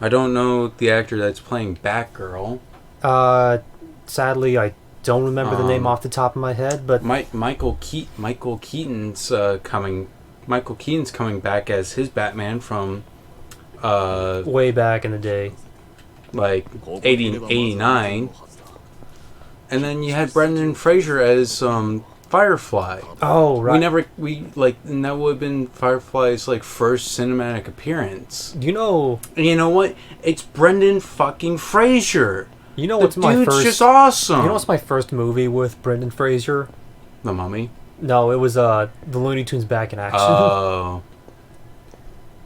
I don't know the actor that's playing Batgirl. Uh, Sadly, I don't remember the name Um, off the top of my head, but Michael Keaton's coming. Michael Keaton's coming back as his Batman from uh way back in the day. like 89, and then you had Brendan Fraser as Firefly. Oh, right. And that would have been Firefly's like first cinematic appearance. You know, And you know what? It's Brendan fucking Fraser. you know The what's my dude's first? just awesome. You know what's my first movie with Brendan Fraser? The Mummy. No, it was the Looney Tunes Back in Action. Oh.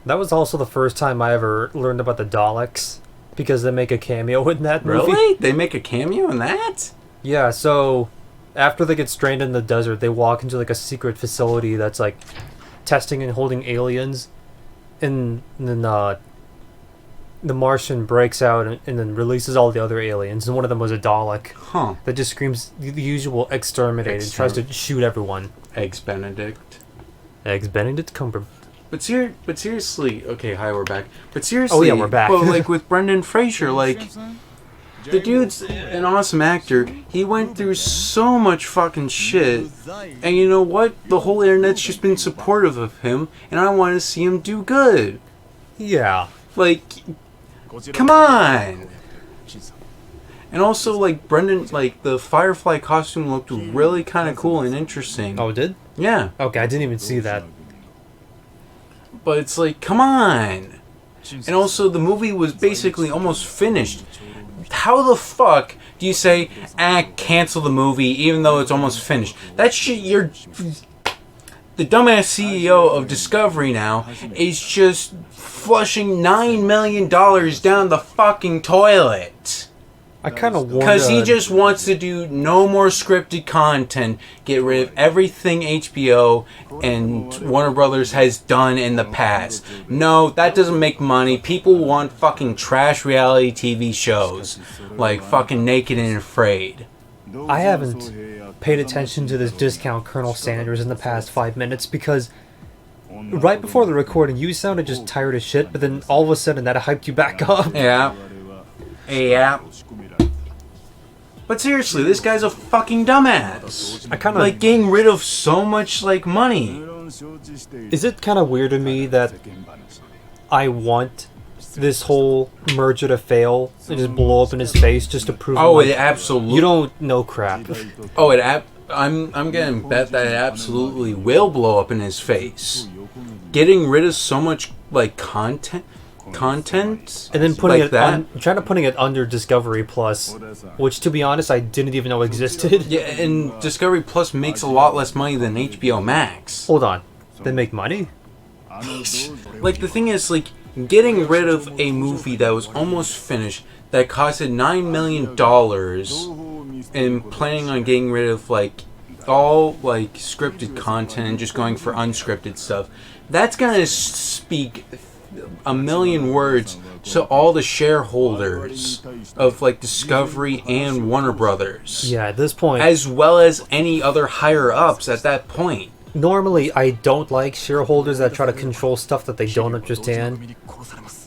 That was also the first time I ever learned about the Daleks because they make a cameo in that movie. Really? They make a cameo in that? Yeah, so after they get stranded in the desert, they walk into like a secret facility that's like testing and holding aliens, and then the Martian breaks out and then releases all the other aliens, and one of them was a Dalek Huh. that just screams the usual exterminate and tries to shoot everyone. Eggs Benedict. Eggs Benedict Cumberbatch. But seriously, okay, hi, we're back. But seriously, Oh, yeah, we're back. But like with Brendan Fraser, like the dude's an awesome actor. He went through so much fucking shit, and you know what? The whole internet's just been supportive of him, and I want to see him do good. Yeah. Like, come on. And also, like Brendan, like the Firefly costume looked really kind of cool and interesting. Oh, it did? Yeah, Okay, I didn't even see that. but it's like, come on. And also, the movie was basically almost finished. How the fuck do you say, cancel the movie even though it's almost finished? That shit, you're... The dumbass CEO of Discovery now is just flushing $9 million down the fucking toilet. I kind of wonder... Because he just wants to do no more scripted content, get rid of everything HBO and Warner Brothers has done in the past. No, that doesn't make money. People want fucking trash reality TV shows, like fucking Naked and Afraid. I haven't paid attention to this discount Colonel Sanders in the past 5 minutes because right before the recording you sounded just tired as shit, but then all of a sudden that hyped you back up. Yeah. Yeah. But seriously, this guy's a fucking dumbass. I kind of... Like, getting rid of so much, like, money. Is it kind of weird to me that I want this whole merger to fail and just blow up in his face just to prove Oh, like, it absolutely... you don't know crap. Oh, I'm gonna bet that it absolutely will blow up in his face. Getting rid of so much, like, content, And then putting like it that. trying to putting it under Discovery Plus, which to be honest I didn't even know existed. Yeah, and Discovery Plus makes a lot less money than HBO Max. Hold on, they make money? Like, the thing is, like, getting rid of a movie that was almost finished, that costed $9 million, and planning on getting rid of, like, all, like, scripted content and just going for unscripted stuff, that's gonna speak a million words to all the shareholders of, like, Discovery and Warner Brothers. Yeah, at this point, As well as any other higher-ups at that point. normally I don't like shareholders that try to control stuff that they don't understand.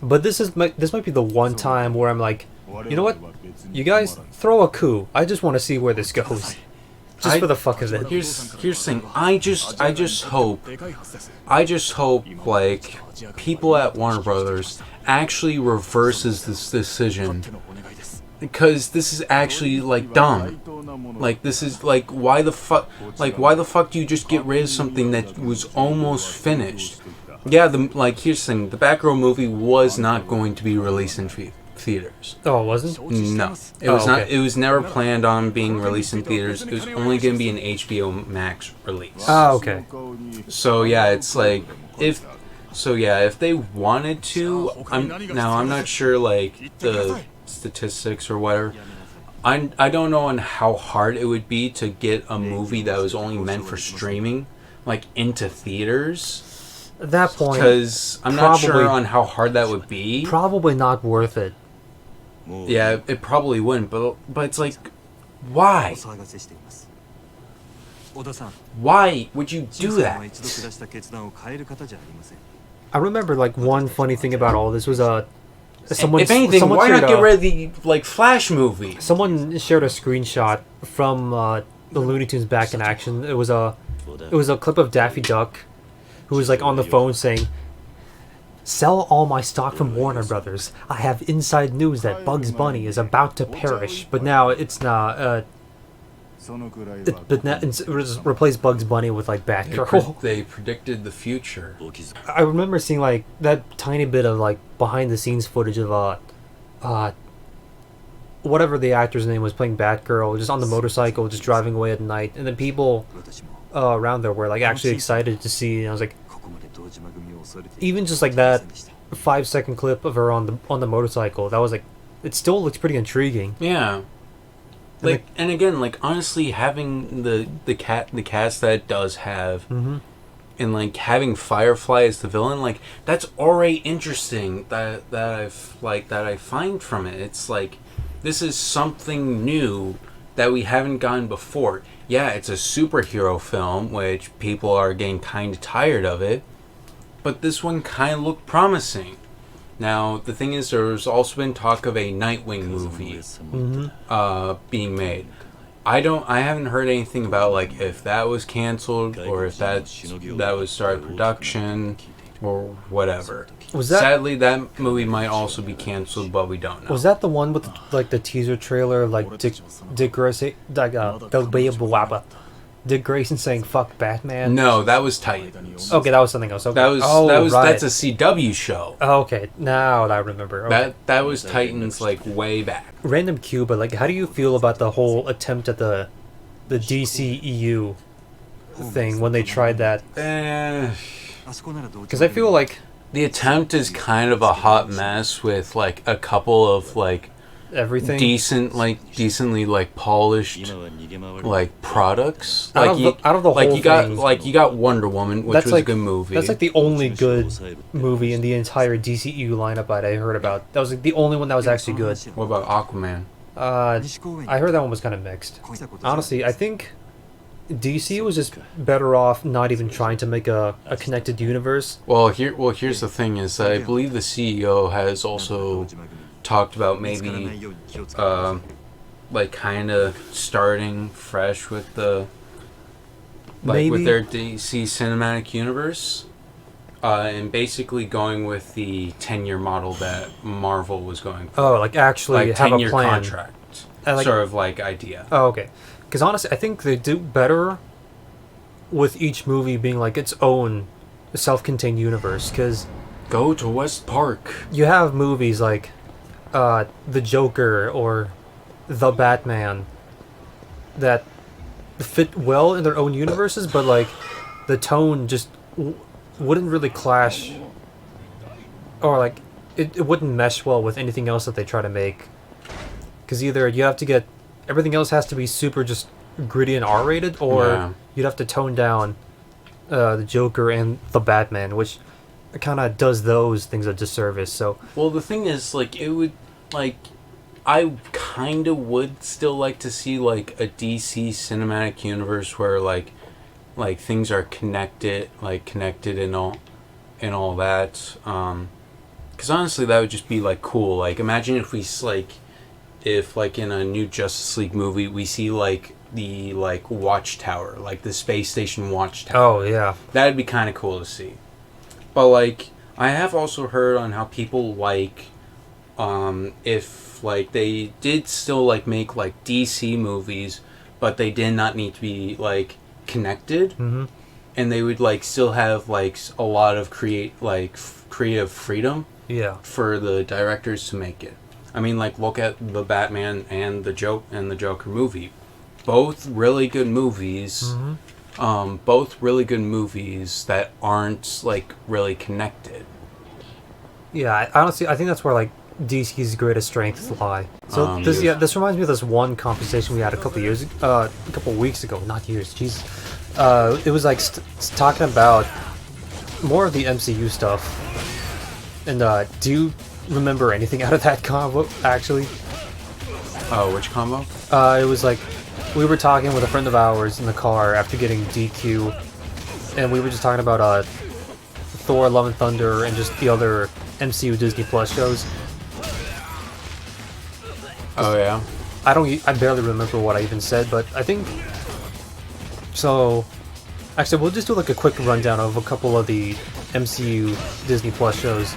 But this might be the one time where I'm like, you know what? You guys throw a coup. I just want to see where this goes. Just for the fuck of it. Here's the thing. I just hope, like, people at Warner Brothers actually reverses this decision, because this is actually, like, dumb. Like, this is, like, why the fuck do you just get rid of something that was almost finished? Yeah, here's the thing. The Batgirl movie was not going to be released in theaters. Oh, it wasn't? No, it was not. Okay. It was never planned on being released in theaters. It was only going to be an HBO Max release. Okay. So yeah, it's like if they wanted to, I'm not sure, like, the statistics or whatever. I don't know on how hard it would be to get a movie that was only meant for streaming, like, into theaters. At that point, Because I'm not sure on how hard that would be. probably not worth it. Yeah, it probably wouldn't, but it's like, why? Why would you do that? I remember, like, one funny thing about all this was If anything, why not get rid of the like Flash movie? Someone shared a screenshot from the Looney Tunes Back in Action. It was a clip of Daffy Duck, who was like on the phone saying, "Sell all my stock from Warner Brothers. I have inside news that Bugs Bunny is about to perish, but now it's not. But now it's replace Bugs Bunny with like Batgirl." They predicted the future. I remember seeing like that tiny bit of like behind the scenes footage of whatever the actor's name was playing Batgirl, just on the motorcycle, just driving away at night, and then people around there were like actually excited to see. And I was like, even just like that 5-second clip of her on the motorcycle, that was like, it still looks pretty intriguing. Yeah. Like, and again, like honestly, having the cast that it does have, and like having Firefly as the villain, like that's already interesting. That I find from it, it's like this is something new that we haven't gotten before. Yeah, it's a superhero film, which people are getting kind of tired of it, but this one kind of looked promising. Now, the thing is, there's also been talk of a Nightwing movie being made. I haven't heard anything about like if that was canceled or if that was started production or whatever. Sadly, that movie might also be canceled, but we don't know. Was that the one with like the teaser trailer, like Dick Grayson, Dick Grayson saying "fuck Batman"? No, that was Titans. Okay, that was something else. Okay. That's a CW show. Oh, okay, now I remember. Okay. That was Titans like way back. Random Q, but like, how do you feel about the whole attempt at the DCEU thing when they tried that? Because I feel like the attempt is kind of a hot mess with like a couple of like everything decently like polished like products. Out of the whole thing, you got Wonder Woman, which was a good movie. That's like the only good movie in the entire DCEU lineup I heard about. That was like the only one that was actually good. What about Aquaman? I heard that one was kind of mixed. Honestly, I think DC was just better off not even trying to make a connected universe. Here's the thing: is I believe the CEO has also talked about maybe like kind of starting fresh with the with their DC cinematic universe, and basically going with the 10-year model that Marvel was going for. Oh, like actually like have a 10-year plan. contract sort of like idea. Oh, okay. Because honestly, I think they do better with each movie being like its own self-contained universe. Because go to West Park. You have movies like the Joker or the Batman that fit well in their own universes, but like the tone just wouldn't really clash, or like it wouldn't mesh well with anything else that they try to make. Because either you have to get everything else has to be super just gritty and R-rated, or you'd have to tone down the Joker and the Batman, which kind of does those things a disservice. So well, the thing is, like, it would like I kind of would still like to see like a DC cinematic universe where like things are connected and all that. Because honestly, that would just be like cool. Like, imagine if if in a new Justice League movie we see like the watchtower, like the space station watchtower. Oh yeah, that'd be kind of cool to see. But like, I have also heard on how people like if like they did still like make like DC movies, but they did not need to be like connected, and they would like still have like a lot of creative freedom. Yeah, for the directors to make it. I mean, like, look at the Batman and the Joker movie. Both really good movies. Both really good movies that aren't like really connected. Yeah, honestly, I think that's where like DC's greatest strengths lie. So this reminds me of this one conversation we had a couple weeks ago. Not years, jeez. It was like talking about more of the MCU stuff. And do you remember anything out of that combo, actually? Oh, which combo? It was like, we were talking with a friend of ours in the car after getting DQ, and we were just talking about Thor, Love and Thunder, and just the other MCU Disney Plus shows. Oh yeah. I barely remember what I even said, but I think so. Actually, we'll just do like a quick rundown of a couple of the MCU Disney Plus shows.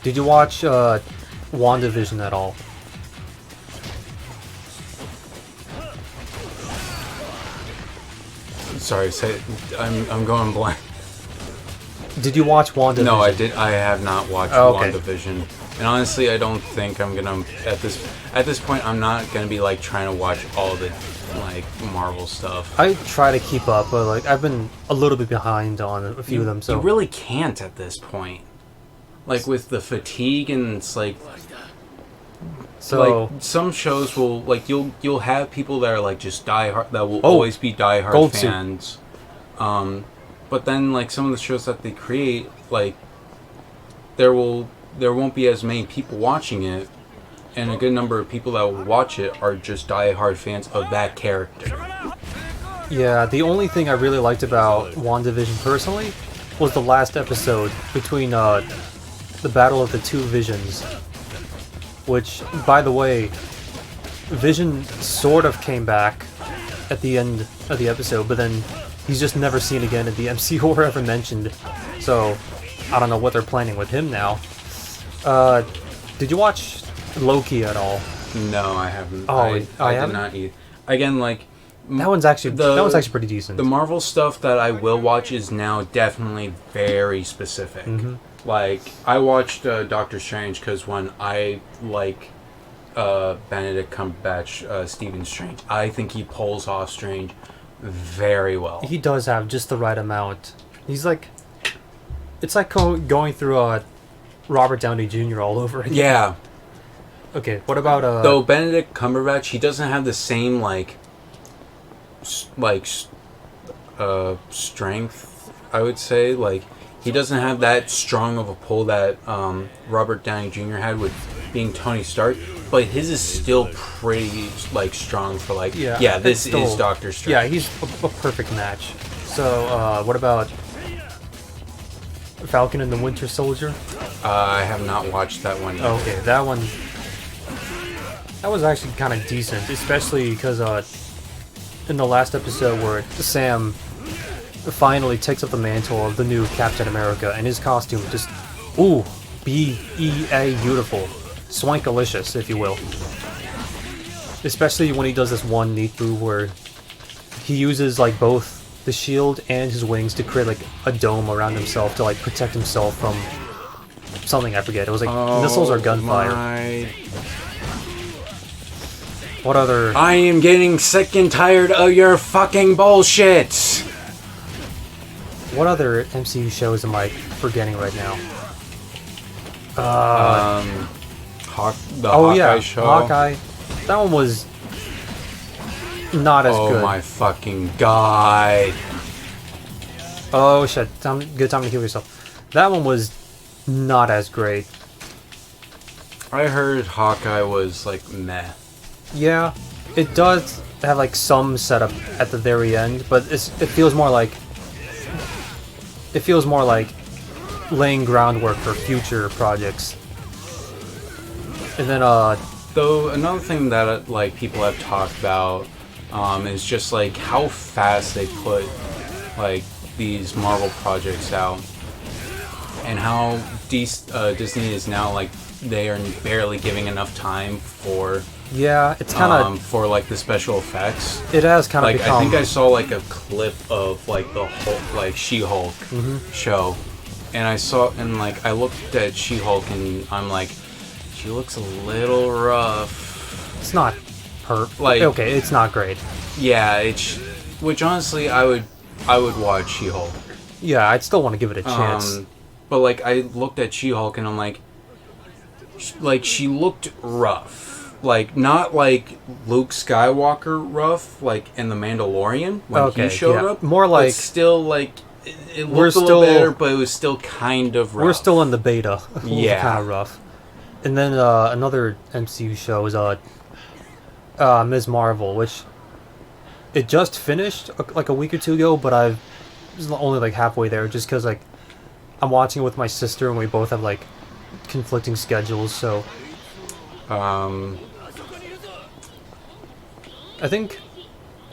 Did you watch WandaVision at all? Sorry, I'm going blank. Did you watch WandaVision? No, I did. I have not watched okay. WandaVision, and honestly, I don't think I'm gonna at this point. I'm not gonna be like trying to watch all the like Marvel stuff. I try to keep up, but like I've been a little bit behind on a few of them. So you really can't at this point. Like with the fatigue, and it's like. So like some shows will like you'll have people that are like just diehard that will always be diehard Gold fans, but then like some of the shows that they create, like there won't be as many people watching it, and a good number of people that will watch it are just diehard fans of that character. yeah, the only thing I really liked about WandaVision personally was the last episode between the Battle of the Two Visions. Which, by the way, Vision sort of came back at the end of the episode, but then he's just never seen again in the MCU or ever mentioned. So, I don't know what they're planning with him now. Did you watch Loki at all? No, I haven't. Oh, I did not eat. Again, like that one's actually pretty decent. The Marvel stuff that I will watch is now definitely very specific. Mm-hmm. Like, I watched Doctor Strange because when I like Benedict Cumberbatch, Stephen Strange, I think he pulls off Strange very well. He does have just the right amount. He's like, it's like going through Robert Downey Jr. all over again. Yeah. Okay, what about though Benedict Cumberbatch, he doesn't have the same strength, I would say. Like, he doesn't have that strong of a pull that Robert Downey Jr. had with being Tony Stark, but his is still pretty like strong for like this is Doctor Strange. Yeah, he's a perfect match. So what about Falcon and the Winter Soldier? I have not watched that one yet. Okay, that was actually kind of decent, especially because in the last episode where Sam finally takes up the mantle of the new Captain America, and his costume just, B-E-A beautiful. Swankalicious, if you will. Especially when he does this one neat move where he uses like both the shield and his wings to create like a dome around himself to like protect himself from something, I forget. It was like missiles or gunfire. What other... I am getting sick and tired of your fucking bullshit! What other MCU shows am I forgetting right now? Hawkeye show. Hawkeye. That one was not as good. Oh my fucking god. Oh shit, good time to kill yourself. That one was not as great. I heard Hawkeye was like meh. Yeah, it does have like some setup at the very end, but it feels more like laying groundwork for future projects. And then though another thing that like people have talked about is just like how fast they put like these Marvel projects out, and how Disney is now like they are barely giving enough time for it's kind of for like the special effects. It has kind of like become... I think I saw like a clip of like the Hulk, like She-Hulk show, and I looked at She-Hulk and I'm like, she looks a little rough. It's not okay, it's not great. Yeah, which honestly I would watch She-Hulk. Yeah, I'd still want to give it a chance. But like I looked at She-Hulk and I'm like she looked rough. Like, not like Luke Skywalker rough, like in The Mandalorian when he showed up. More like... But still, like, it looked a little better, but it was still kind of rough. We're still in the beta. Yeah. Kind of rough. And then another MCU show is Ms. Marvel, which it just finished like a week or two ago, but I was only like halfway there just because like I'm watching it with my sister and we both have like conflicting schedules, so... I think,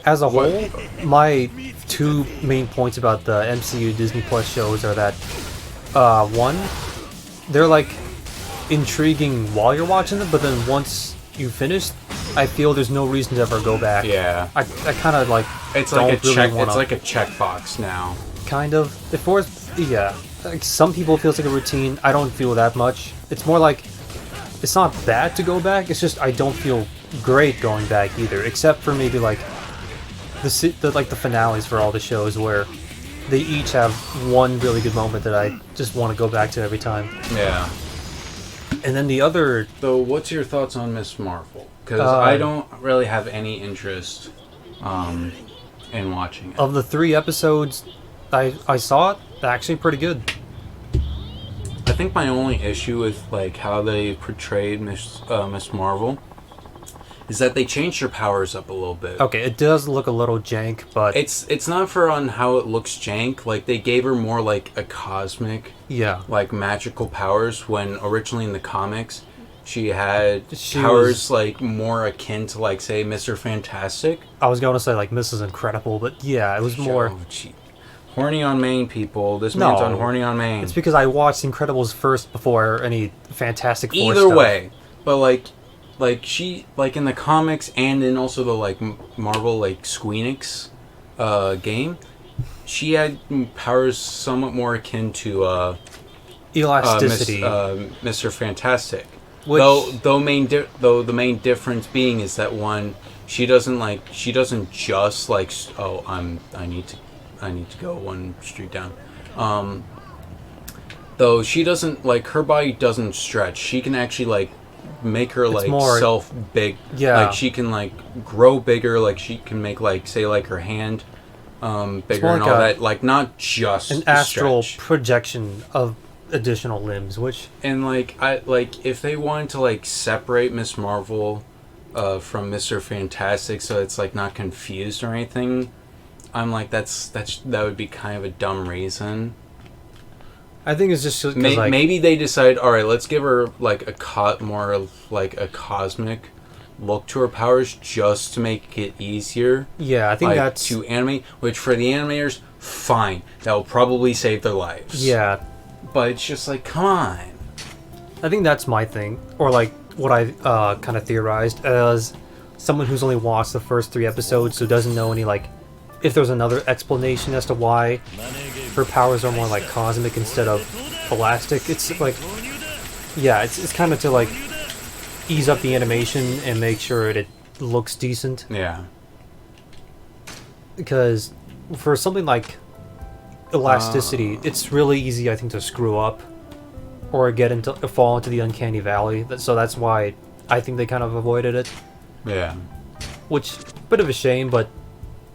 as a What- whole, my two main points about the MCU Disney Plus shows are that, one, they're like intriguing while you're watching them, but then once you finish, I feel there's no reason to ever go back. Yeah. I kind of like It's don't like a really check. wanna, It's like a checkbox now. kind of. If was yeah, like some people it feels like a routine. I don't feel that much. It's more like it's not bad to go back. It's just I don't feel great going back either, except for maybe like the finales for all the shows where they each have one really good moment that I just want to go back to every time. Yeah. And then the other, So, what's your thoughts on Miss Marvel? Because I don't really have any interest in watching it. of the 3 episodes I saw it, actually pretty good. I think my only issue with like how they portrayed Miss Marvel is that they changed her powers up a little bit. Okay, it does look a little jank, but It's not for on how it looks jank. Like they gave her more like a cosmic, yeah. like magical powers when originally in the comics she had She powers was- like more akin to like say Mr. Fantastic. I was going to say like Mrs. Incredible, but yeah, it was more. Oh, gee. Horny on Main, people. This No. man's on Horny on Main. It's because I watched Incredibles first before any Fantastic Four Either stuff. way, but like she like in the comics and in also the like Marvel like Squeenix game, she had powers somewhat more akin to Elasticity. Mr. Fantastic. Which- though the main difference being is that one she doesn't just like I need to go one street down. Though she doesn't like her body doesn't stretch. She can actually like make her like more- self big. Yeah. Like she can like grow bigger. Like she can make like say like her hand bigger more and like all a- that. Like not just an the astral stretch. projection of additional limbs, which And like if they wanted to like separate Miss Marvel from Mr. Fantastic so it's like not confused or anything, I'm like that would be kind of a dumb reason. I think it's just because like, Maybe they decide, all right, let's give her like more of like a cosmic look to her powers just to make it easier. yeah, I think Like, that's to animate, which for the animators, fine, that will probably save their lives. yeah. But it's just like, come on. I think that's my thing, or like what I kind of theorized as someone who's only watched the first 3 episodes, so doesn't know any like if there's another explanation as to why her powers are more like cosmic instead of elastic. It's like, yeah, it's kind of to like ease up the animation and make sure it looks decent. Yeah. Because for something like elasticity, it's really easy, I think, to screw up or fall into the uncanny valley. So that's why I think they kind of avoided it, Yeah. which bit of a shame, but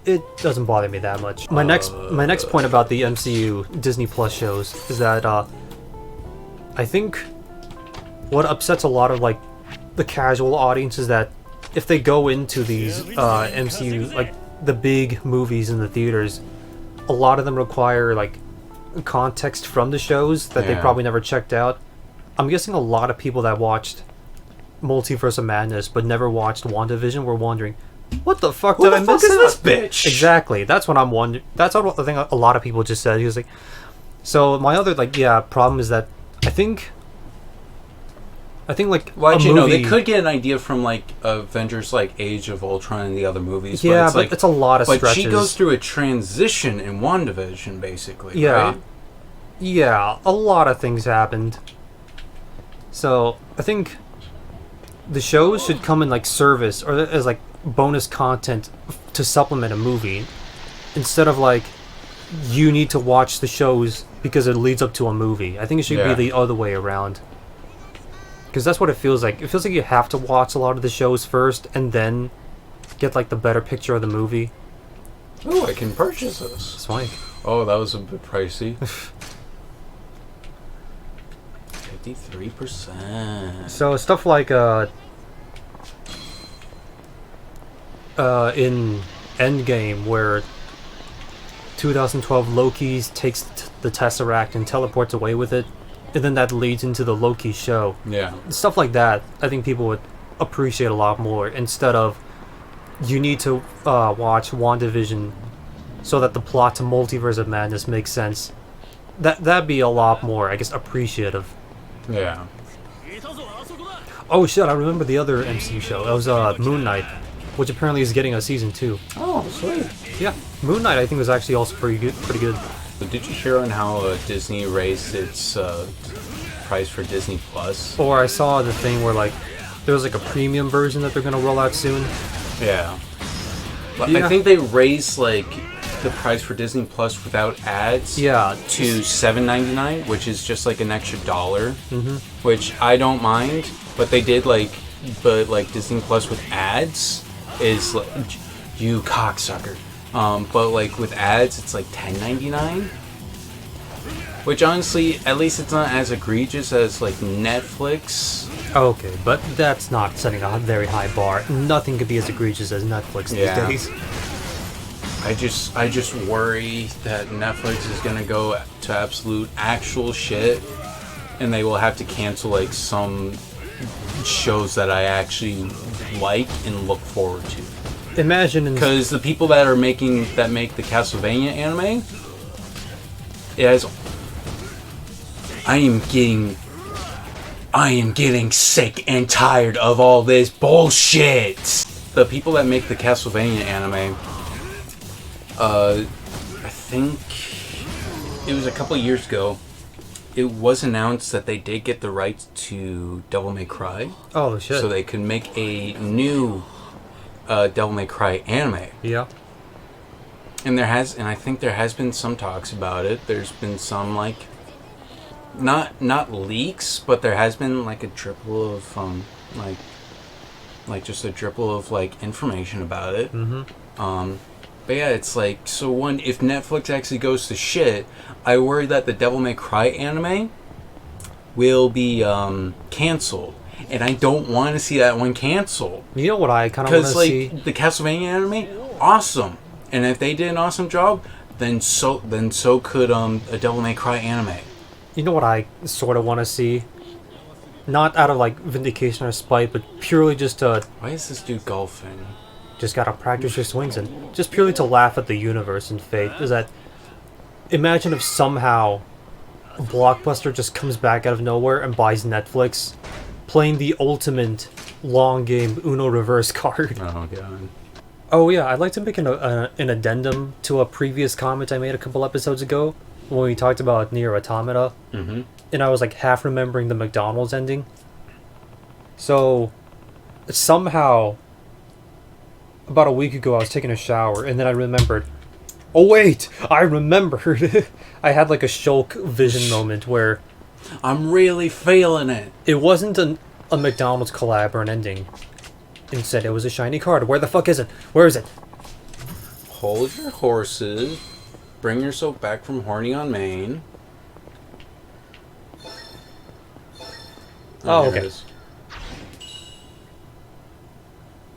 it doesn't bother me that much. My next point about the MCU Disney Plus shows is that I think what upsets a lot of like the casual audience is that if they go into these MCU like the big movies in the theaters, a lot of them require like context from the shows that they Yeah. probably never checked out. I'm guessing a lot of people that watched Multiverse of Madness but never watched WandaVision were wondering, what the fuck did I miss? this bitch? Exactly. That's what I'm wondering. That's what I think a lot of people just said. He was like, so my other problem is that I think like Well, a actually, no, they movie- could get an idea from like Avengers, like Age of Ultron and the other movies. Yeah, but but it's a lot of But stretches. she goes through a transition in WandaVision, basically. Yeah. Right? Yeah, a lot of things happened. So I think the shows should come in like service or as like bonus content to supplement a movie, instead of like you need to watch the shows because it leads up to a movie. I think it should Yeah. be the other way around. Because that's what it feels like. It feels like you have to watch a lot of the shows first and then get like the better picture of the movie. Oh, I can purchase this. It's like, Oh, that was a bit pricey. 53%. so stuff like in Endgame where 2012 Loki takes the Tesseract and teleports away with it, and then that leads into the Loki show. Yeah. Stuff like that, I think people would appreciate a lot more instead of you need to watch WandaVision so that the plot to Multiverse of Madness makes sense. That'd be a lot more, I guess, appreciative. Yeah. Oh shit! I remember the other MCU show. That was Moon Knight, which apparently is getting a season 2. Oh, sweet. Yeah, Moon Knight I think was actually also pretty good. Pretty good. Did you hear on how Disney raised its price for Disney Plus? Or I saw the thing where like there was like a premium version that they're gonna roll out soon. Yeah. But Yeah. I think they raised like the price for Disney Plus without ads. Yeah. To $7.99, which is just like an extra $1, Mm-hmm. which I don't mind. But they did but Disney Plus with ads is like, you cocksucker. But like with ads, it's like $10.99, which honestly, at least it's not as egregious as like Netflix. Okay, but that's not setting a very high bar. Nothing could be as egregious as Netflix Yeah. these days. I just worry that Netflix is gonna go to absolute actual shit, and they will have to cancel like some shows that I actually like and look forward to. Imagine Because the people that make the Castlevania anime, it has. I am getting sick and tired of all this bullshit. The people that make the Castlevania anime, I think it was a couple years ago. It was announced that they did get the rights to Devil May Cry, oh shit. so they could make a new Devil May Cry anime. Yeah. And I think there has been some talks about it. There's been some like, not leaks, but there has been like a dribble of like just a dribble of like information about it. Mm-hmm. But yeah, it's like, so one, if Netflix actually goes to shit, I worry that the Devil May Cry anime will be canceled, and I don't want to see that one canceled. You know what I kind of want to Because see? the Castlevania anime, awesome, and if they did an awesome job, then so could a Devil May Cry anime. You know what I sort of want to see? Not out of like vindication or spite, but purely just to Why is this dude golfing? just gotta practice your swings and just purely to laugh at the universe and fate. Is that imagine if somehow Blockbuster just comes back out of nowhere and buys Netflix, playing the ultimate long game Uno reverse card. Oh god. Oh yeah, I'd like to make an addendum to a previous comment I made a couple episodes ago when we talked about Nier Automata, Mm-hmm. and I was like half remembering the McDonald's ending. So somehow, about a week ago, I was taking a shower, and then I remembered. Oh wait, I remembered. I had like a Shulk vision moment where I'm really feeling it. it wasn't a McDonald's collab or an ending. Instead, it was a shiny card. Where the fuck is it? Where is it? Hold your horses. Bring yourself back from Horny on Main. Oh, there it okay. is.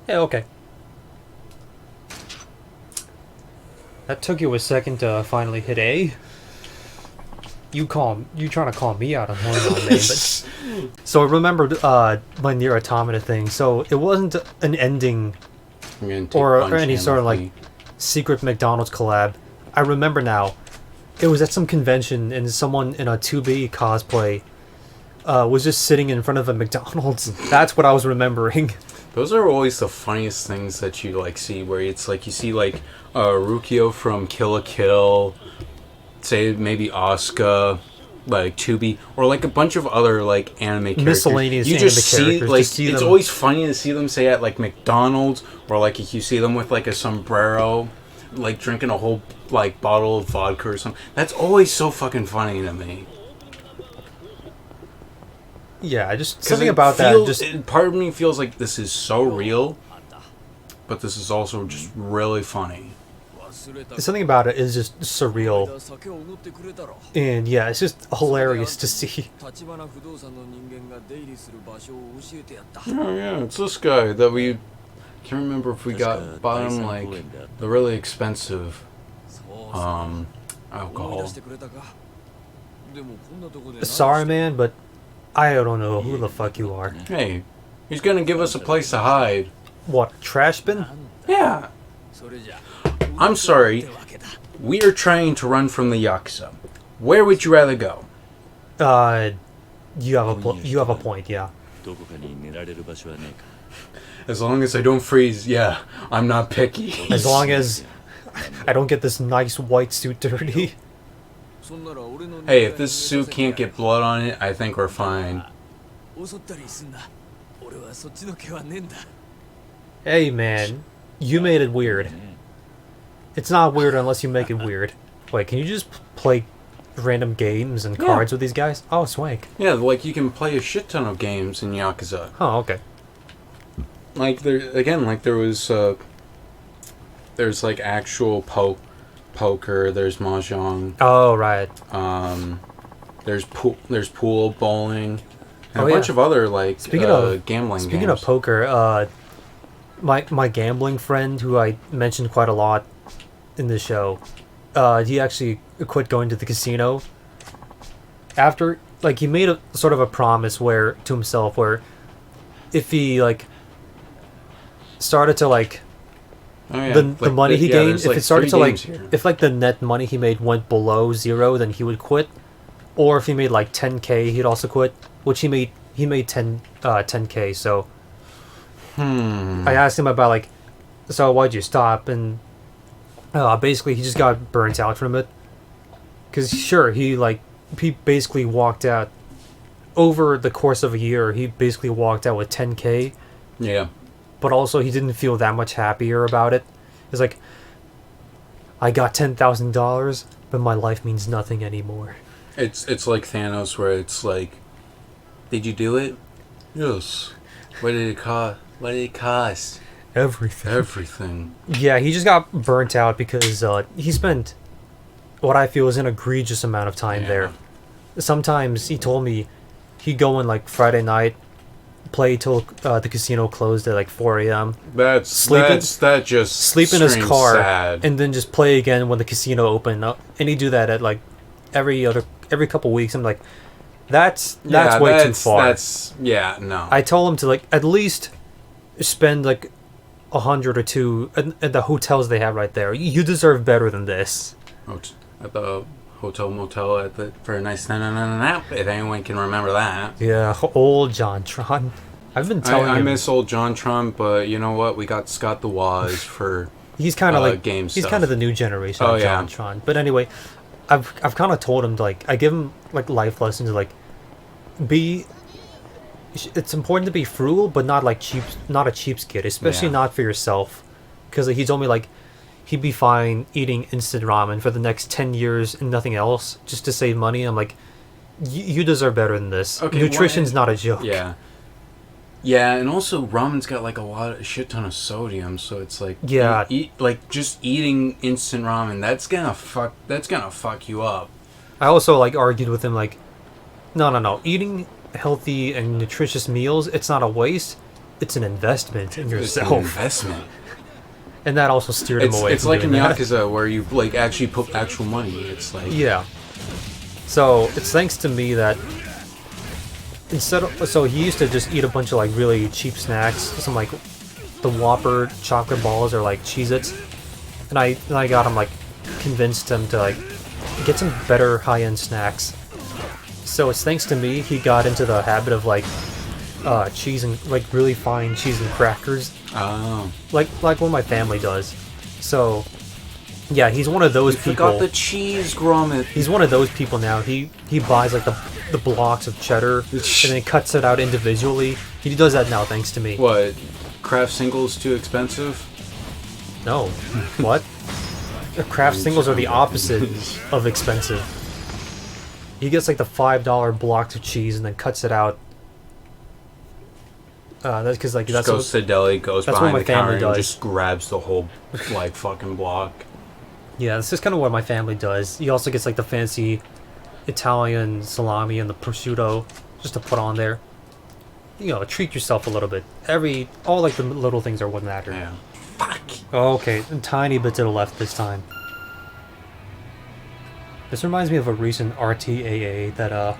Yeah, okay. That took you a second to finally hit A. You trying to call me out on Horny on Main, but so I remembered my Nier Automata thing. So it wasn't an ending I'm gonna take or Bunch any and sort of let like me- secret McDonald's collab. I remember now. It was at some convention and someone in a 2B cosplay was just sitting in front of a McDonald's. That's what I was remembering. Those are always the funniest things that you like see, where it's like you see like Rukio from Kill la Kill, say maybe Asuka, like Tubi, or like a bunch of other like anime characters. Miscellaneous You anime just see characters, like just see it's them. always funny to see them say at like McDonald's, or like if you see them with like a sombrero, like drinking a whole like bottle of vodka or something. That's always so fucking funny to me. Yeah, just 'Cause something it about feels- that. Just part of me feels like this is so real, but this is also just really funny. something about it is just surreal, and yeah, it's just hilarious to see. Oh yeah, it's this guy that we can't remember if we bought him like the really expensive alcohol. Sorry, man, but I don't know who the fuck you are. Hey, he's gonna give us a place to hide. What, trash bin? Yeah. I'm sorry. We are trying to run from the Yakuza. Where would you rather go? You have a point, yeah. どこかに寝られる場所はねえか As long as I don't freeze, yeah, I'm not picky. As long as I don't get this nice white suit dirty. Hey, if this suit can't get blood on it, I think we're fine. 襲ったりすんな俺はそっちの毛はねえんだ Hey man, you made it weird. It's not weird unless you make it weird. Wait, can you just play random games and cards with these guys? Oh, swank. Yeah, like you can play a shit ton of games in Yakuza. Oh, okay. Like there was there's like actual poker, there's mahjong, Oh, right. there's pool, bowling, and Oh, a bunch yeah. of other like gambling Speaking games. of poker, my gambling friend who I mentioned quite a lot in the show, he actually quit going to the casino after, like, he made a sort of a promise where to himself where if he like started to like Oh, yeah. the money he gained, there's, if like, it started to 3 like games here. if like the net money he made went below 0, then he would quit. Or if he made like 10K, he'd also quit, which he made 10K. So I asked him about like, so why'd you stop? And basically he just got burnt out from it. Cause sure, he basically walked out over the course of a year. He basically walked out with 10K, Yeah. but also he didn't feel that much happier about it. It's like, I got $10,000, but my life means nothing anymore. It's like Thanos, where it's like, did you do it? Yes. What did it cost? What did it cost? Everything. Everything. Yeah, he just got burnt out because he spent what I feel is an egregious amount of time Yeah. there. Sometimes he told me he'd go in like Friday night, play till the casino closed at like 4 a.m. That just Sleep in his screams car, sad. and then just play again when the casino opened up. And he'd do that at like every couple weeks. I'm like, that's way too far. That's no. I told him to like at least spend like 100 or 2 at the hotels they have right there. You deserve better than this. At the hotel motel for a nice nap, if anyone can remember that. Yeah, old John Tron. I've been telling I him miss old John Trump, but you know what? We got Scott the Waz for he's kind of like game he's stuff. kind of the new generation Oh, of John yeah. Tron. But anyway, I've kind of told him to, like, I give him like life lessons like it's important to be frugal, but not like not a cheapskate, especially Yeah. not for yourself. Because he told me like he'd be fine eating instant ramen for the next 10 years and nothing else just to save money. I'm like, you deserve better than this. Okay, Nutrition's not a joke. Yeah. Yeah, and also ramen's got like a shit ton of sodium, so it's like Yeah. just eating instant ramen, that's gonna fuck you up. I also like argued with him like, no. Eating healthy and nutritious meals, it's not a waste. It's an investment in It's an yourself. investment. And that also steered him away It's from like in doing that. Yakuza where you like actually put actual money. It's like Yeah. So it's thanks to me that so he used to just eat a bunch of like really cheap snacks, some like the Whopper chocolate balls or like Cheez-Its, and I got him like convinced him to like get some better high-end snacks. So it's thanks to me he got into the habit of like cheese and like really fine cheese and crackers, oh. like what my family does. So yeah, he's one of those people. Forgot the cheese grommet. He's one of those people now. He buys like the blocks of cheddar and then cuts it out individually. He does that now thanks to me. What? Kraft singles too expensive? No. What? Kraft singles are the opposite of expensive. He gets like the $5 blocks of cheese and then cuts it out. That's because like Just goes to the deli, goes that's what behind my the counter, family and does. just grabs the whole like fucking block. Yeah, this is kind of what my family does. He also gets like the fancy Italian salami and the prosciutto just to put on there. You know, treat yourself a little bit. All like the little things are what matter. Yeah. Fuck. Oh, okay, a tiny bit to the left this time. This reminds me of a recent RTAA that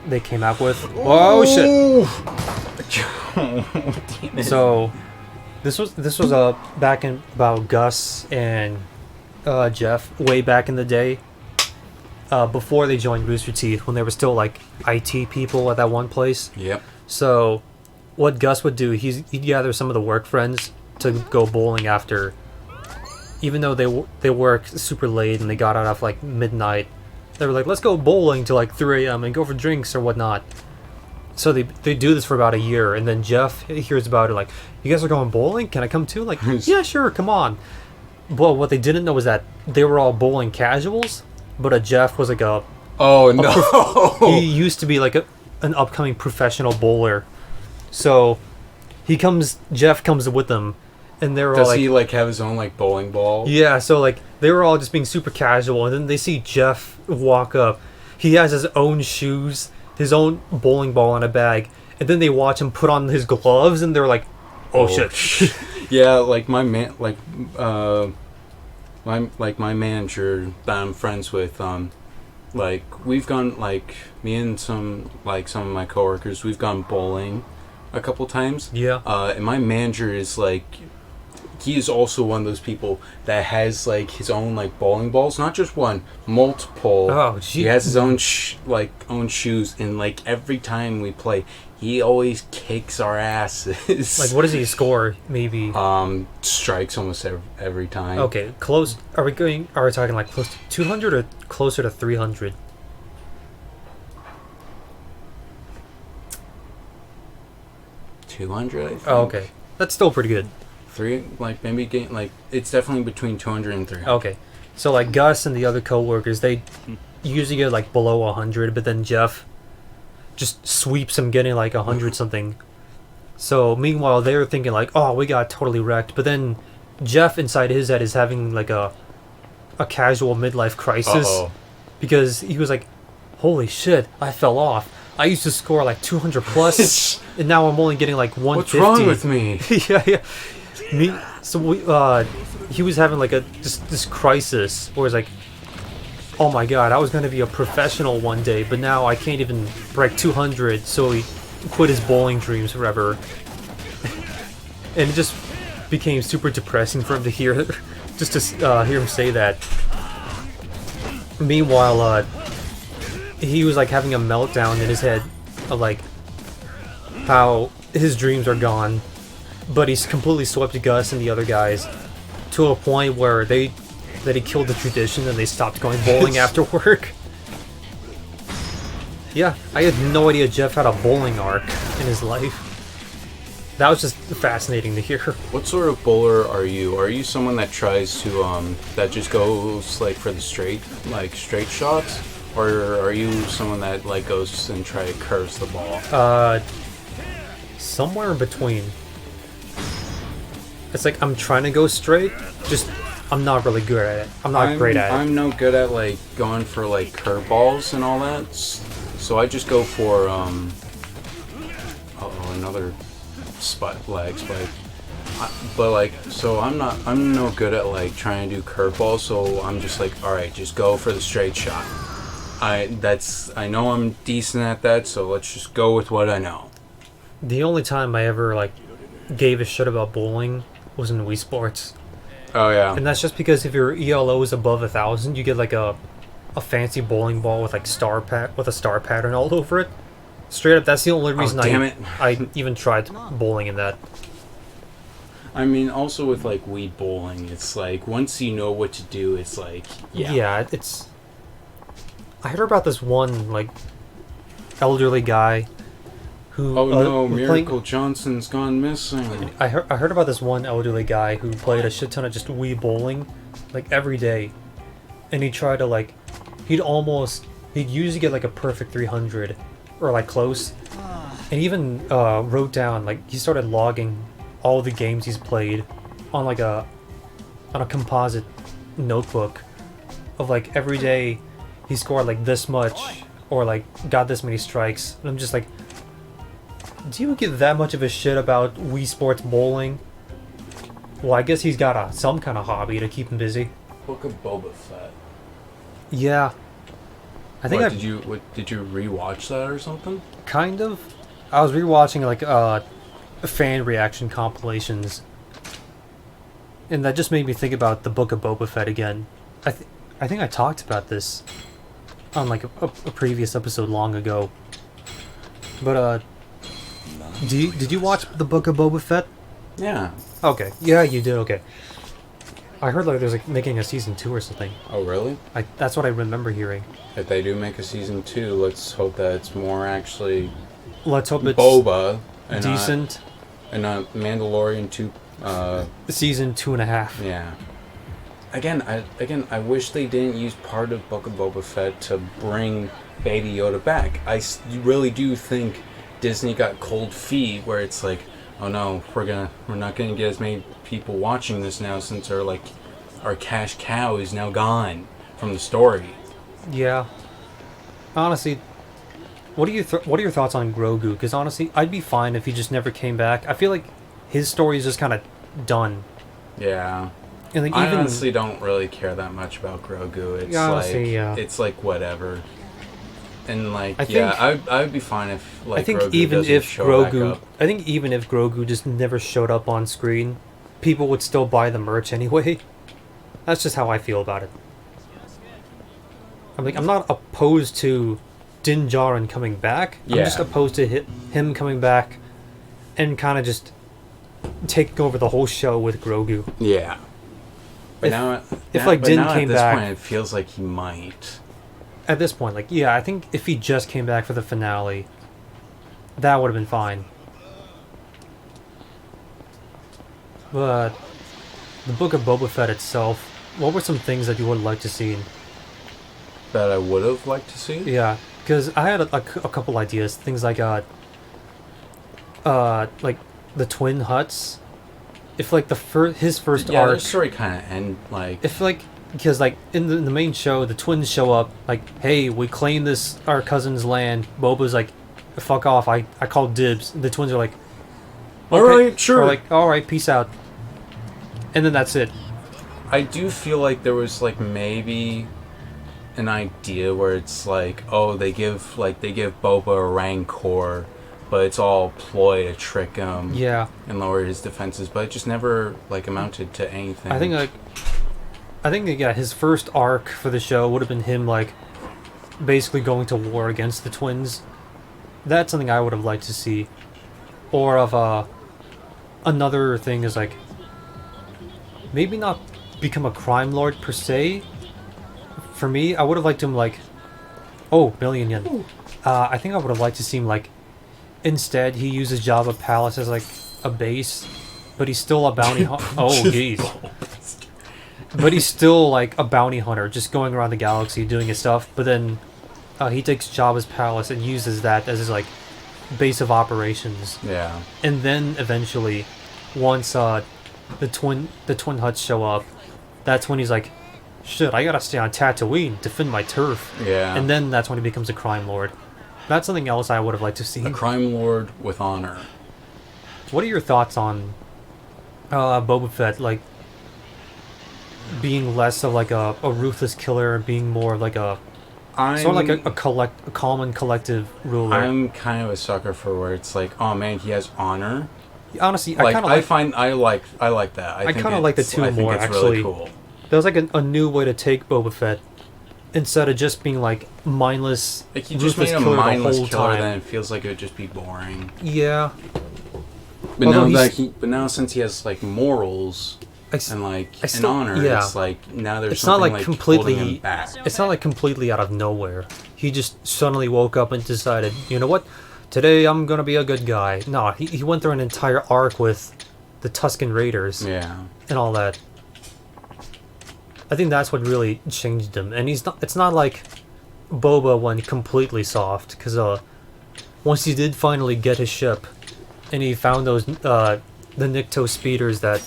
they came out with. Oh shit! So This was back in about Gus and Jeff way back in the day, before they joined Rooster Teeth, when they were still like IT people at that one place. Yep. So, what Gus would do, he'd gather some of the work friends to go bowling after. Even though they worked super late and they got out at like midnight, they were like, let's go bowling till like 3 a.m. and go for drinks or whatnot. So they do this for about a year, and then Jeff hears about it like, you guys are going bowling? Can I come too? Like, yeah, sure, come on. Well, what they didn't know was that they were all bowling casuals, but Jeff was like Oh no! he used to be like an upcoming professional bowler. So Jeff comes with them, and they're all Does like, he like have his own like bowling ball? yeah, so like they were all just being super casual, and then they see Jeff walk up. He has his own shoes, his own bowling ball in a bag, and then they watch him put on his gloves, and they're like, oh shit. Yeah, like my man, my manager that I'm friends with, like we've gone, like me and some of my coworkers, we've gone bowling a couple times. Yeah. And my manager is like, he is also one of those people that has like his own like bowling balls, not just one, multiple. Oh, gee. He has his own own shoes, and like every time we play, he always kicks our asses. Like, what does he score? Maybe. Strikes almost every time. Okay, close. Are we talking like close to 200 or closer to 300? 200, I think. Oh, okay. That's still pretty good. It's definitely between 200 and 300. Okay. So, like, Gus and the other coworkers, they usually get, like, below 100, but then Jeff just sweeps him getting, like, 100 something. So, meanwhile, they're thinking, like, oh, we got totally wrecked. But then Jeff, inside his head, is having, like, a casual midlife crisis. Uh-oh. Because he was like, holy shit, I fell off. I used to score, like, 200 plus, and now I'm only getting, like, 150. What's wrong with me? Yeah. He was having like this crisis where it's like, oh my god, I was gonna be a professional one day, but now I can't even break 200. So he quit his bowling dreams forever, and it just became super depressing for him to hear, just to hear him say that. Meanwhile, he was like having a meltdown in his head of like how his dreams are gone. But he's completely swept Gus and the other guys to a point where he killed the tradition and they stopped going bowling after work. Yeah, I had no idea Jeff had a bowling arc in his life. That was just fascinating to hear. What sort of bowler are you? Are you someone that tries to that just goes like for the straight shots, or are you someone that like goes and curves the ball? Somewhere in between. It's like I'm trying to go straight, just I'm not really good at it. I'm not great at it. I'm no good at like going for like curveballs and all that. So I just go for another leg spike. I'm no good at like trying to do curveballs. So I'm just like, all right, just go for the straight shot. I know I'm decent at that. So let's just go with what I know. The only time I ever like gave a shit about bowling was in Wii Sports. Oh yeah. And that's just because if your ELO is above 1,000, you get like a fancy bowling ball with like with a star pattern all over it. Straight up, that's the only reason I even tried bowling in that. I mean, also with like Wii bowling, it's like once you know what to do, it's like yeah. I heard about this one like elderly guy who Miracle Johnson's gone missing. I heard about this one elderly guy who played a shit ton of just Wii bowling like every day, and he tried to like he'd usually get like a perfect 300 or like close, and he even wrote down, like, he started logging all the games he's played on like on a composite notebook of like every day he scored like this much or like got this many strikes, and I'm just like, do you give that much of a shit about Wii Sports bowling? Well, I guess he's got some kind of hobby to keep him busy. Book of Boba Fett. Yeah. I think did you rewatch that or something? Kind of. I was rewatching like fan reaction compilations And that just made me think about the Book of Boba Fett again. I think I talked about this on like a previous episode long ago. But did you watch the Book of Boba Fett? Yeah. Okay. Yeah, you did. Okay. I heard like there's like making a season 2 or something. Oh, really? That's what I remember hearing. If they do make a season 2, let's hope that it's more actually Let's hope it's Boba and decent. not Mandalorian 2. Season 2.5. Yeah. Again, I wish they didn't use part of Book of Boba Fett to bring Baby Yoda back. Really do think Disney got cold feet where it's like, oh no, we're not gonna get as many people watching this now since our cash cow is now gone from the story. Yeah. Honestly, what are your thoughts on Grogu? Because honestly, I'd be fine if he just never came back. I feel like his story is just kind of done. Yeah. And like, I even honestly don't really care that much about Grogu. It's honestly, yeah. It's like whatever. And like I would be fine if like I think Grogu even doesn't if show back Grogu, up. I think even if Grogu just never showed up on screen, people would still buy the merch anyway. That's just how I feel about it. I'm not opposed to Din Djarin coming back. I'm Yeah. just opposed to him coming back and kind of just taking over the whole show with Grogu. Yeah. But if like Din came at this back, point, it feels like he might. at this point, like, yeah, I think if he just came back for the finale, that would have been fine. But the Book of Boba Fett itself, what were some things that you would like to see? That I would have liked to see. Yeah, because I had a couple ideas. Things like the twin huts. If like his first Yeah, arc, their story kind of end like. if like because like in the main show, the twins show up like, hey, we claim this our cousin's land. Boba's like, fuck off, I called dibs. The twins are like, All right, sure. Or like, all right, peace out. And then that's it. I do feel like there was like maybe an idea where it's like, oh, they give Boba a Rancor, but it's all ploy to trick him. Yeah. And lower his defenses, but it just never like amounted to anything. I think yeah, his first arc for the show would have been him like basically going to war against the twins. That's something I would have liked to see. Or of another thing is like maybe not become a crime lord per se. For me, I would have liked him like, oh, million yen. I think I would have liked to see him like, instead he uses Jabba Palace as like a base, but he's still a bounty hunter. Oh, jeez. But he's still like a bounty hunter, just going around the galaxy doing his stuff. But then he takes Jabba's palace and uses that as his like base of operations. Yeah. And then eventually, once the twin huts show up, that's when he's like, shit, I gotta stay on Tatooine, defend my turf. Yeah. And then that's when he becomes a crime lord. That's something else I would have liked to see. A crime lord with honor. What are your thoughts on Boba Fett, like, being less of like a ruthless killer, being more of like a sort of like a calm and collective ruler? I'm kind of a sucker for where it's like, oh man, he has honor. Honestly, Like, I kind of I like that. I kind of like the two more, actually. Really cool. There's like a new way to take Boba Fett instead of just being like mindless, Like you just ruthless made a killer mindless the whole killer, time. then it feels like it would just be boring. Yeah. But Although now since he has like morals and like I still- an honor, yeah. it's like now there's It's not something like holding him completely. back. It's not like completely out of nowhere. He just suddenly woke up and decided, you know what? Today I'm gonna be a good guy. No, he went through an entire arc with the Tusken Raiders Yeah. and all that. I think that's what really changed him. And he's not. It's not like Boba went completely soft, because once he did finally get his ship, and he found those the Nikto speeders that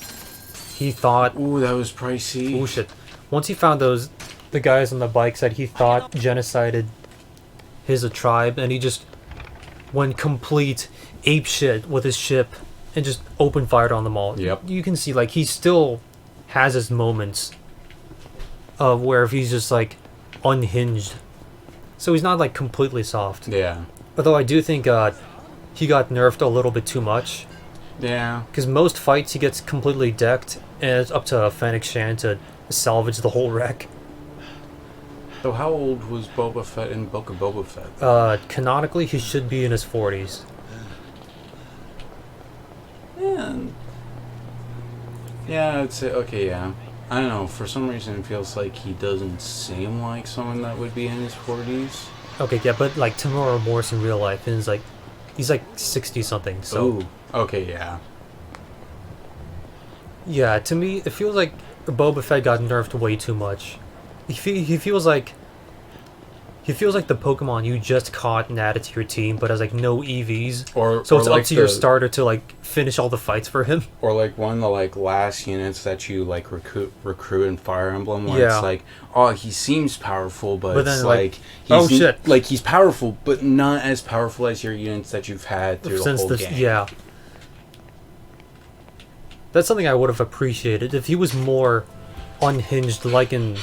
he thought. Ooh, that was pricey. Oh shit! Once he found the guys on the bikes that he thought genocided his tribe, and he just went complete ape shit with his ship and just open fired on them all. Yep. You can see like he still has his moments of where if he's just like unhinged. So he's not like completely soft. Yeah. Although I do think he got nerfed a little bit too much. Yeah. Because most fights he gets completely decked, and it's up to Fennec Shan to salvage the whole wreck. So how old was Boba Fett in Book of Boba Fett? Canonically, he should be in his 40s. Yeah, I'd say, okay, yeah. I don't know, for some reason it feels like he doesn't seem like someone that would be in his 40s. Okay, yeah, but like Tamara Morse in real life is like, he's like 60 something. So Ooh, okay, yeah. yeah, to me it feels like Boba Fett got nerfed way too much. He feels like the Pokemon you just caught and added to your team, but has like no EVs. So it's like up to your starter to like finish all the fights for him. Or like one of the like last units that you like recruit in Fire Emblem, where Yeah. it's like, oh, he seems powerful, but then, it's like, he's oh, shit. like he's powerful, but not as powerful as your units that you've had through the whole game. Yeah. That's something I would have appreciated if he was more unhinged, like in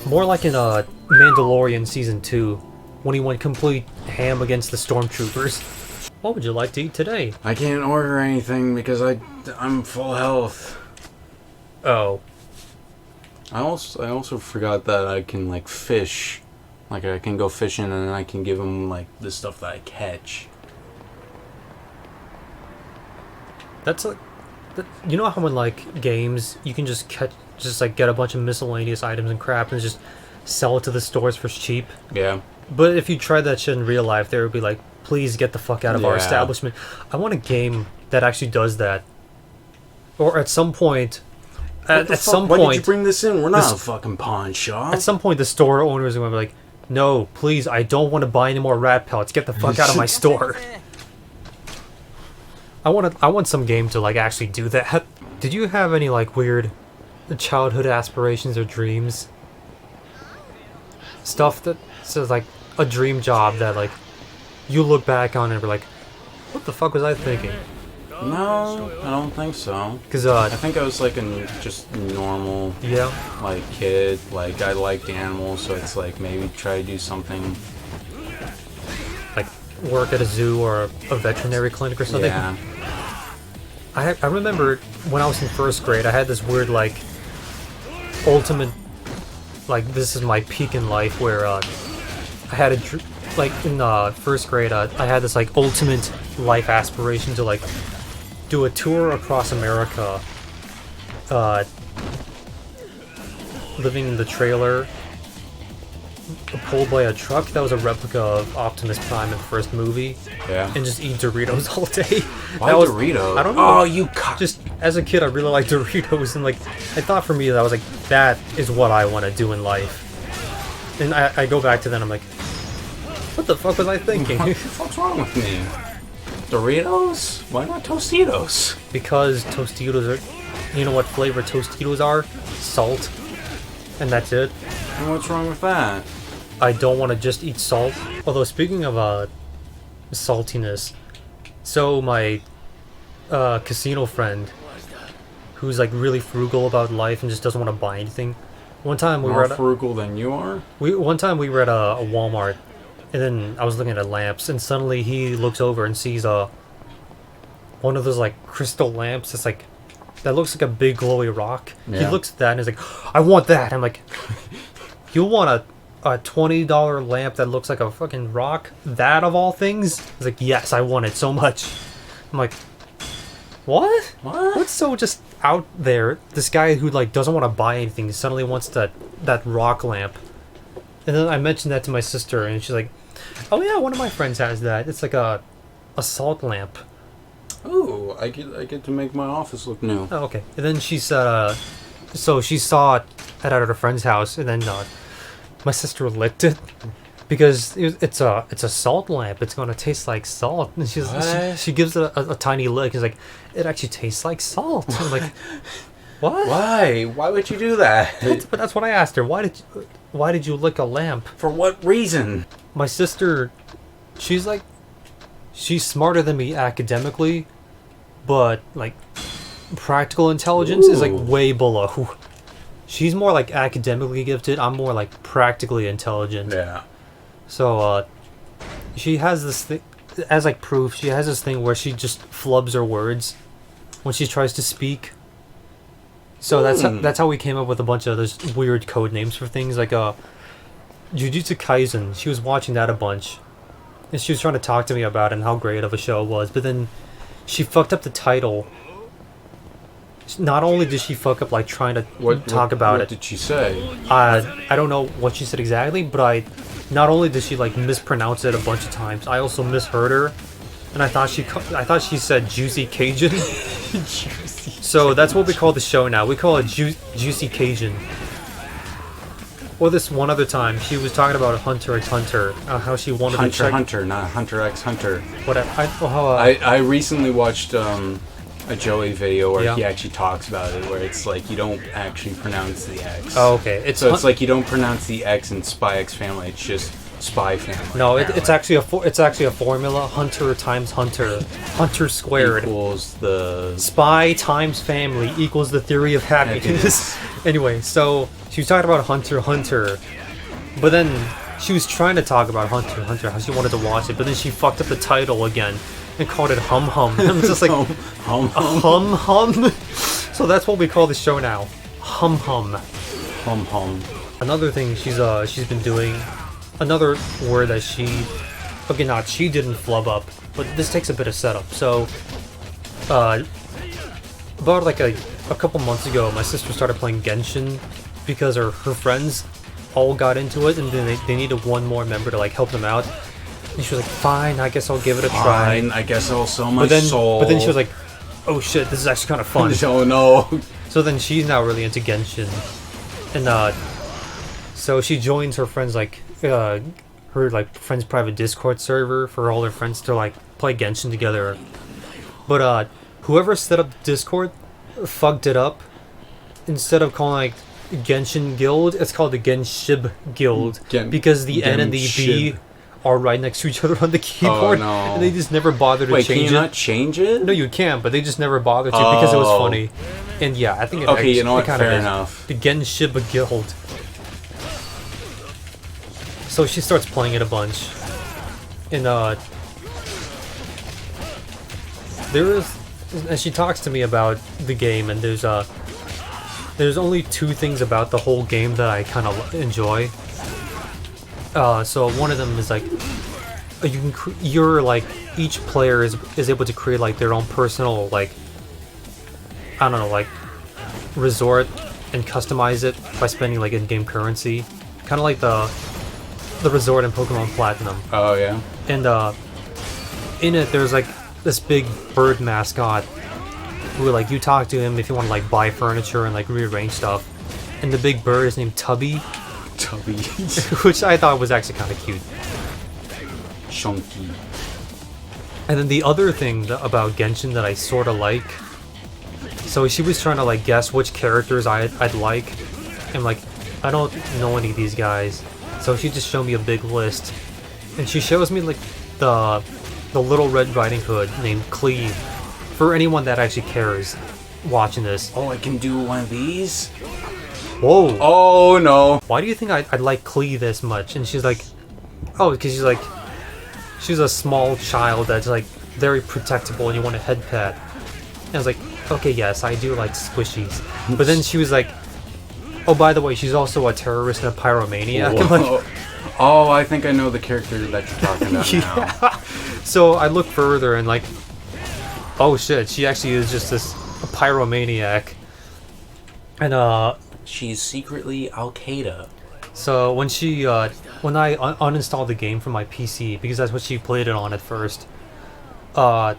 more like in Mandalorian Season 2, when he went complete ham against the Stormtroopers. What would you like to eat today? I can't order anything because I'm full health. Oh. I also forgot that I can like fish, like I can go fishing and then I can give him like the stuff that I catch. That's like... You know how in like games, you can just get a bunch of miscellaneous items and crap and just sell it to the stores for cheap? Yeah. But if you tried that shit in real life, they would be like, please get the fuck out of our Yeah. establishment. I want a game that actually does that. Or at some point... Why did you bring this in? We're not a fucking pawn shop. At some point, the store owners are going to be like, no, please, I don't want to buy any more rat pellets. Get the fuck out of my store. I want some game to like actually do that. Did you have any like weird childhood aspirations or dreams? Stuff that says like a dream job that like you look back on and be like, what the fuck was I thinking? No, I don't think so. Because I think I was like a just normal yeah, like kid. Like I liked animals, so it's like maybe try to do something. like work at a zoo or a veterinary clinic or something. Yeah. I remember when I was in first grade, I had this weird like ultimate, like this is my peak in life where I had like in first grade I had this like ultimate life aspiration to like do a tour across America, living in the trailer pulled by a truck that was a replica of Optimus Prime in the first movie. Yeah. And just eat Doritos all day. Why Doritos? I don't know. Oh, you just as a kid, I really liked Doritos, and like I thought for me that was like that is what I want to do in life. And I go back to that, I'm like, what the fuck was I thinking? What the fuck's wrong with me? Doritos? Why not Tostitos? Because Tostitos are, you know what flavor Tostitos are? Salt, and that's it. And what's wrong with that? I don't want to just eat salt. Although speaking of saltiness, so my casino friend, who's like really frugal about life and just doesn't want to buy anything. One time we More were at frugal than you are? one time we were at a Walmart, and then I was looking at lamps, and suddenly he looks over and sees one of those like crystal lamps that's like that looks like a big glowy rock. Yeah. He looks at that and is like, I want that. I'm like, you want a $20 lamp that looks like a fucking rock? That of all things? He's like, yes, I want it so much. I'm like, what? What's so just out there? This guy who like doesn't want to buy anything suddenly wants that rock lamp. And then I mentioned that to my sister, and she's like, oh yeah, one of my friends has that. It's like a salt lamp. Ooh, I get to make my office look new. Oh, okay. And then she said, so she saw it at her friend's house, and then my sister licked it because it's a salt lamp. It's gonna taste like salt. And she gives it a tiny lick. It's like, it actually tastes like salt. I'm like, what? Why? Why would you do that? But that's what I asked her. Why did you lick a lamp? For what reason? My sister, she's smarter than me academically, but like practical intelligence is like way below. She's more like academically gifted. I'm more like practically intelligent. Yeah. So she has this thing. as like proof, she has this thing where she just flubs her words when she tries to speak. So that's how we came up with a bunch of those weird code names for things like Jujutsu Kaisen. She was watching that a bunch, and she was trying to talk to me about it and how great of a show it was. But then she fucked up the title. Not only did she fuck up like trying to talk about it. What did she say? I don't know what she said exactly, but not only did she like mispronounce it a bunch of times, I also misheard her, and I thought she said Juicy Cajun. So that's what we call the show now. We call it Juicy Cajun. Or this one other time, she was talking about Hunter x Hunter, how she wanted to check... Hunter, not Hunter x Hunter. Whatever. I recently watched a Joey video where he actually talks about it, where it's like you don't actually pronounce the X. Oh, okay. It's like you don't pronounce the X in Spy X Family. It's just Spy Family. No, it's actually a formula. Hunter times Hunter, Hunter squared equals the Spy times Family equals the theory of happiness. Anyway, so she was talking about Hunter x Hunter, but then she was trying to talk about Hunter x Hunter, how she wanted to watch it, but then she fucked up the title again and called it Hum Hum. I'm just like Hum Hum. So that's what we call the show now, Hum Hum. Hum Hum. Another thing she's been doing, another word that she didn't flub up, but this takes a bit of setup. So about like a couple months ago, my sister started playing Genshin because her friends all got into it, and then they needed one more member to like help them out. And she was like, "Fine, I guess I'll give it a try. I guess I'll sell my soul." But then she was like, "Oh shit, this is actually kind of fun." Oh no! So then she's now really into Genshin, and so she joins her friends her friend's private Discord server for all her friends to like play Genshin together. But whoever set up Discord fucked it up. Instead of calling like Genshin Guild, it's called the Genshib Guild because the N and the B are right next to each other on the keyboard. Oh, no. And they just never bothered to change it. Wait, can you not change it? No, you can, but they just never bothered to because it was funny. And yeah, I think it okay, you know what? kind Fair of enough. The Genshib Guild. So she starts playing it a bunch, and and she talks to me about the game, and there's only two things about the whole game that I kind of enjoy. So one of them is like you're like each player is able to create like their own personal like I don't know like resort and customize it by spending like in-game currency, kind of like the resort in Pokemon Platinum. Oh yeah. And in it there's like this big bird mascot who like you talk to him if you want to like buy furniture and like rearrange stuff, and the big bird is named Tubby, which I thought was actually kind of cute. Chunky. And then the other thing about Genshin that I sort of like, so she was trying to like guess which characters I'd like, and like I don't know any of these guys, so she just showed me a big list, and she shows me like the Little Red Riding Hood named Cleve. For anyone that actually cares watching this. Oh, I can do one of these? Whoa. Oh, no. Why do you think I'd like Klee this much? And she's like, oh, because she's a small child that's like very protectable and you want a head pet. And I was like, okay, yes, I do like squishies. But then she was like, oh, by the way, she's also a terrorist and a pyromaniac. I'm like, oh, I think I know the character that you're talking about now. So I look further and like, oh shit, she actually is just this pyromaniac. And she's secretly Al-Qaeda. So when I uninstalled the game from my PC, because that's what she played it on at first, there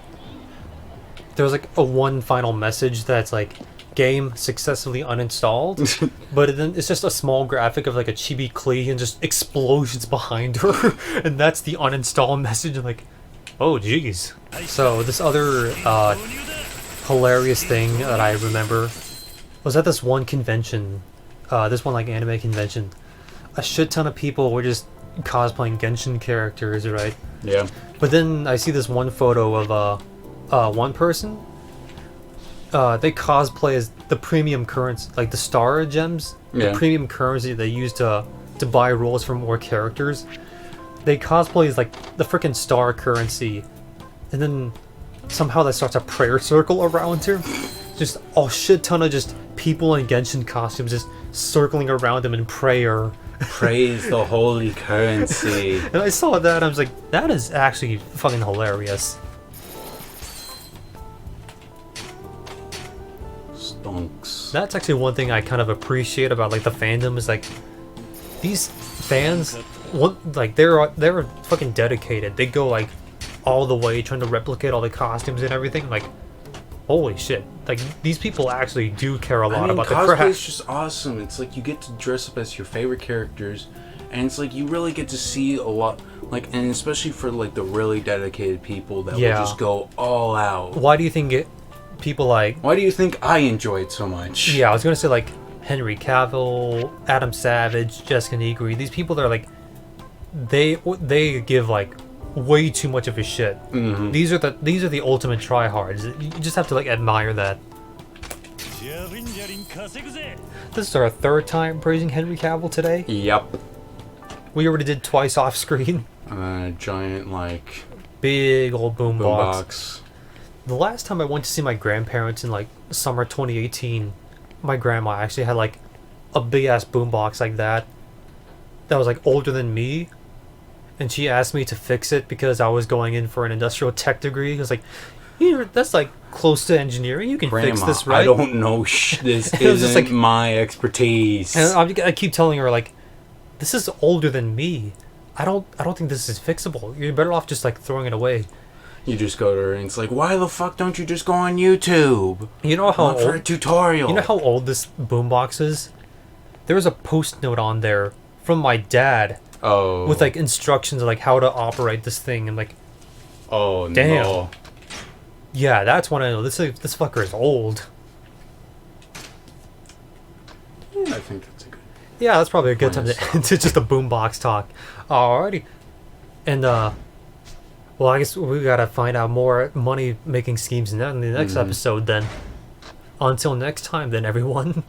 was like a one final message that's like, game successfully uninstalled, but then it's just a small graphic of like a chibi Klee and just explosions behind her, and that's the uninstall message. I'm like, oh geez. So this other hilarious thing that I remember was at this one convention, this one like anime convention, a shit ton of people were just cosplaying Genshin characters, right? Yeah. But then I see this one photo of one person. They cosplay as the premium currency, like the star gems, the premium currency they use to buy roles for more characters. they cosplay as like the freaking star currency, and then somehow that starts a prayer circle around her. Just a shit ton of just people in Genshin costumes just circling around him in prayer. Praise the holy currency. And I saw that and I was like, that is actually fucking hilarious. Stonks. That's actually one thing I kind of appreciate about like the fandom is like these fans, like they're fucking dedicated. They go like all the way trying to replicate all the costumes and everything. Like, holy shit! Like these people actually do care a lot about the cosplay craft. is just awesome. It's like you get to dress up as your favorite characters, and it's like you really get to see a lot. Like, and especially for like the really dedicated people that will just go all out. Why do you think people like? Why do you think I enjoy it so much? Yeah, I was gonna say like Henry Cavill, Adam Savage, Jessica Negri. These people that are like, they give like way too much of a shit. Mm-hmm. These are the ultimate tryhards. You just have to like admire that. This is our third time praising Henry Cavill today. Yep. We already did twice off screen. A giant like Big old boombox. boombox. The last time I went to see my grandparents in like summer 2018, my grandma actually had like a big ass boombox like that was like older than me, and she asked me to fix it because I was going in for an industrial tech degree. I was like, that's like close to engineering. You can Grandma, fix this, right? I don't know. This isn't like, my expertise. And I keep telling her like, this is older than me. I don't think this is fixable. You're better off just like throwing it away. You just go to her and it's like, why the fuck don't you just go on YouTube? You know how for a tutorial. You know how old this boombox is? There was a post note on there from my dad. Oh. With like instructions on like how to operate this thing and like. Oh damn. No. Yeah, that's when I know this fucker is old. I think that's a good. Yeah, that's probably a good time to end to just a boombox talk. Alrighty. And well, I guess we gotta find out more money making schemes in the next episode then. Until next time then, everyone.